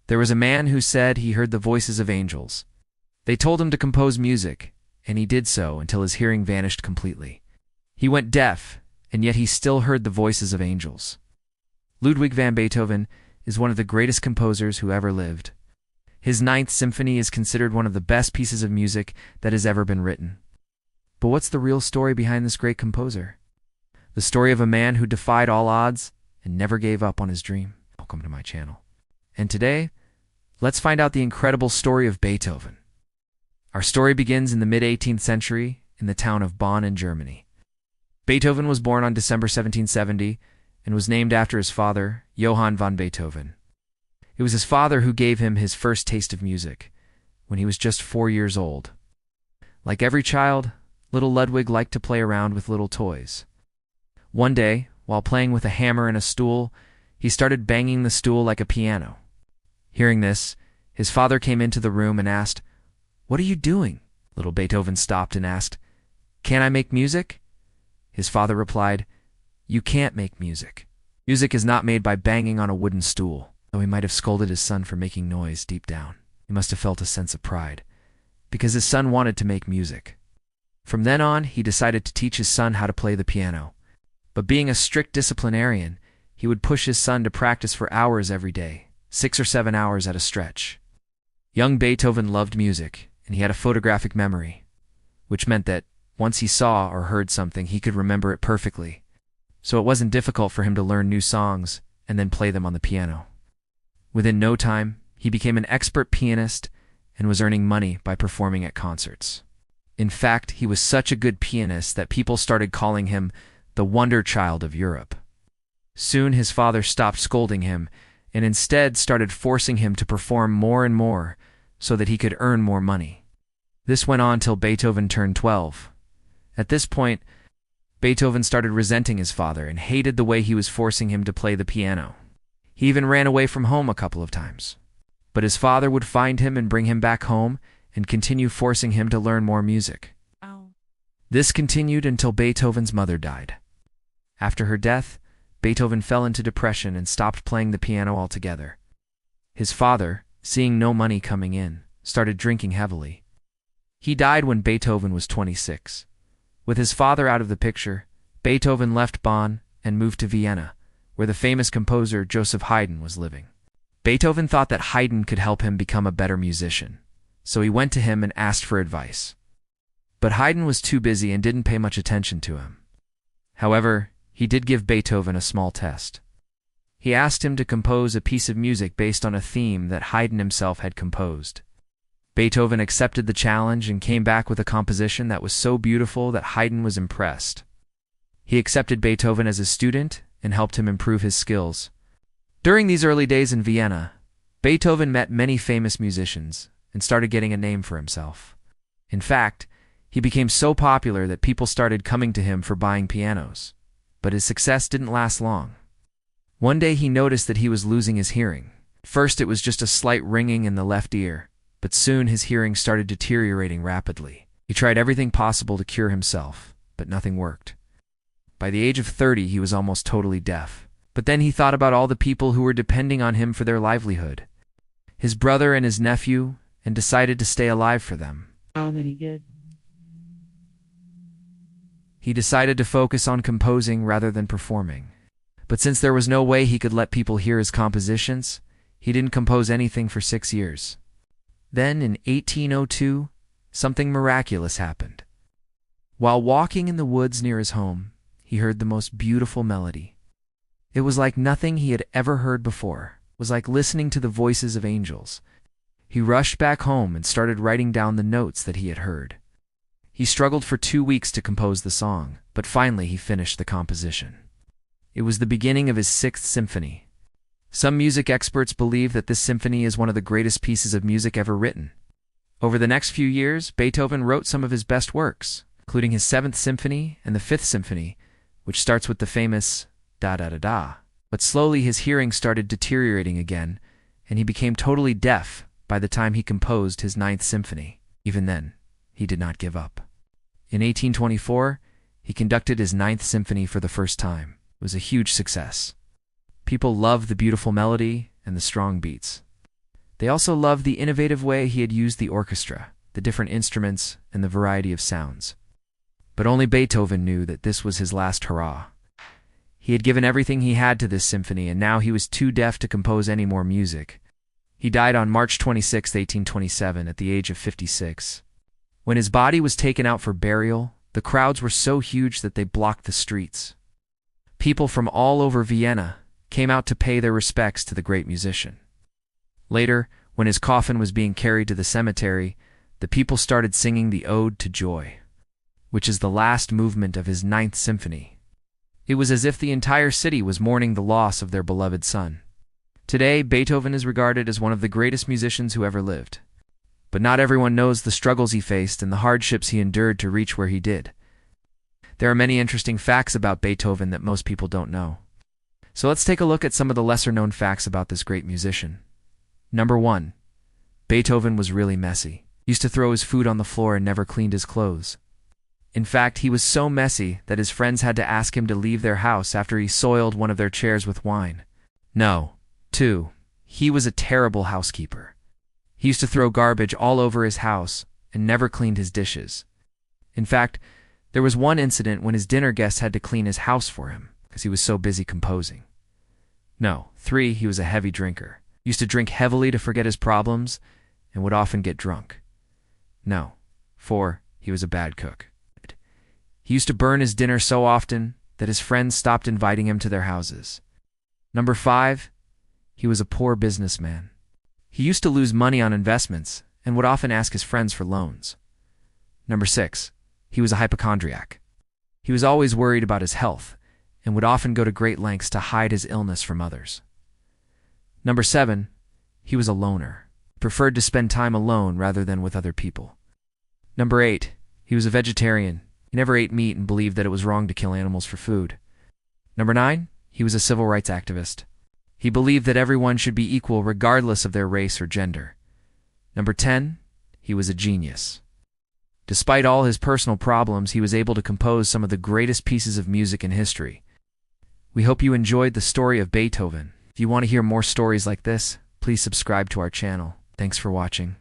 There was a man who said he heard the voices of angels. They told him to compose music, and he did so until his hearing vanished completely. He went deaf, and yet he still heard the voices of angels. Ludwig van Beethoven is one of the greatest composers who ever lived. His Ninth Symphony is considered one of the best pieces of music that has ever been written. But what's the real story behind this great composer? The story of a man who defied all odds and never gave up on his dream. Welcome to my channel. And today, let's find out the incredible story of Beethoven. Our story begins in the mid-18th century in the town of Bonn in Germany. Beethoven was born on December 1770 and was named after his father, Johann van Beethoven. It was his father who gave him his first taste of music when he was just 4 years old. Like every child, little Ludwig liked to play around with little toys. One day, while playing with a hammer and a stool, he started banging the stool like a piano. Hearing this, his father came into the room and asked, "What are you doing?" Little Beethoven stopped and asked, "Can I make music?" His father replied, "You can't make music. Music is not made by banging on a wooden stool." Though he might have scolded his son for making noise deep down, he must have felt a sense of pride, because his son wanted to make music. From then on, he decided to teach his son how to play the piano. But being a strict disciplinarian, he would push his son to practice for hours every day, 6 or 7 hours at a stretch. Young Beethoven loved music, and he had a photographic memory, which meant that once he saw or heard something, he could remember it perfectly. So it wasn't difficult for him to learn new songs and then play them on the piano. Within no time, he became an expert pianist and was earning money by performing at concerts. In fact, he was such a good pianist that people started calling him the wonder child of Europe. Soon his father stopped scolding him and instead started forcing him to perform more and more so that he could earn more money. This went on till Beethoven turned 12. At this point, Beethoven started resenting his father and hated the way he was forcing him to play the piano. He even ran away from home a couple of times. But his father would find him and bring him back home and continue forcing him to learn more music. This continued until Beethoven's mother died. After her death, Beethoven fell into depression and stopped playing the piano altogether. His father, seeing no money coming in, started drinking heavily. He died when Beethoven was 26. With his father out of the picture, Beethoven left Bonn and moved to Vienna, where the famous composer Joseph Haydn was living. Beethoven thought that Haydn could help him become a better musician, so he went to him and asked for advice. But Haydn was too busy and didn't pay much attention to him. However, he did give Beethoven a small test. He asked him to compose a piece of music based on a theme that Haydn himself had composed. Beethoven accepted the challenge and came back with a composition that was so beautiful that Haydn was impressed. He accepted Beethoven as a student and helped him improve his skills. During these early days in Vienna, Beethoven met many famous musicians and started getting a name for himself. In fact, he became so popular that people started coming to him for buying pianos. But his success didn't last long. One day he noticed that he was losing his hearing. First it was just a slight ringing in the left ear, but soon his hearing started deteriorating rapidly. He tried everything possible to cure himself, but nothing worked. By the age of 30, he was almost totally deaf. But then he thought about all the people who were depending on him for their livelihood. His brother and his nephew, and decided to stay alive for them. He decided to focus on composing rather than performing. But since there was no way he could let people hear his compositions, he didn't compose anything for 6 years. Then, in 1802, something miraculous happened. While walking in the woods near his home, he heard the most beautiful melody. It was like nothing he had ever heard before. It was like listening to the voices of angels. He rushed back home and started writing down the notes that he had heard. He struggled for 2 weeks to compose the song, but finally he finished the composition. It was the beginning of his 6th symphony. Some music experts believe that this symphony is one of the greatest pieces of music ever written. Over the next few years, Beethoven wrote some of his best works, including his 7th symphony and the 5th symphony, which starts with the famous da-da-da-da. But slowly his hearing started deteriorating again, and he became totally deaf by the time he composed his 9th symphony. Even then, he did not give up. In 1824, he conducted his 9th symphony for the first time. It was a huge success. People loved the beautiful melody and the strong beats. They also loved the innovative way he had used the orchestra, the different instruments, and the variety of sounds. But only Beethoven knew that this was his last hurrah. He had given everything he had to this symphony, and now he was too deaf to compose any more music. He died on March 26, 1827, at the age of 56. When his body was taken out for burial, the crowds were so huge that they blocked the streets. People from all over Vienna came out to pay their respects to the great musician. Later, when his coffin was being carried to the cemetery, the people started singing the Ode to Joy, which is the last movement of his Ninth Symphony. It was as if the entire city was mourning the loss of their beloved son. Today, Beethoven is regarded as one of the greatest musicians who ever lived. But not everyone knows the struggles he faced and the hardships he endured to reach where he did. There are many interesting facts about Beethoven that most people don't know. So let's take a look at some of the lesser-known facts about this great musician. Number 1. Beethoven was really messy. He used to throw his food on the floor and never cleaned his clothes. In fact, he was so messy that his friends had to ask him to leave their house after he soiled one of their chairs with wine. No. 2. He was a terrible housekeeper. He used to throw garbage all over his house and never cleaned his dishes. In fact, there was one incident when his dinner guests had to clean his house for him because he was so busy composing. No. 3. He was a heavy drinker. He used to drink heavily to forget his problems and would often get drunk. No. 4. He was a bad cook. He used to burn his dinner so often that his friends stopped inviting him to their houses. Number 5. He was a poor businessman. He used to lose money on investments and would often ask his friends for loans. Number 6. He was a hypochondriac. He was always worried about his health and would often go to great lengths to hide his illness from others. Number 7. He was a loner. He preferred to spend time alone rather than with other people. Number 8. He was a vegetarian. He never ate meat and believed that it was wrong to kill animals for food. Number 9. He was a civil rights activist. He believed that everyone should be equal regardless of their race or gender. Number 10. He was a genius. Despite all his personal problems, he was able to compose some of the greatest pieces of music in history. We hope you enjoyed the story of Beethoven. If you want to hear more stories like this, please subscribe to our channel. Thanks for watching.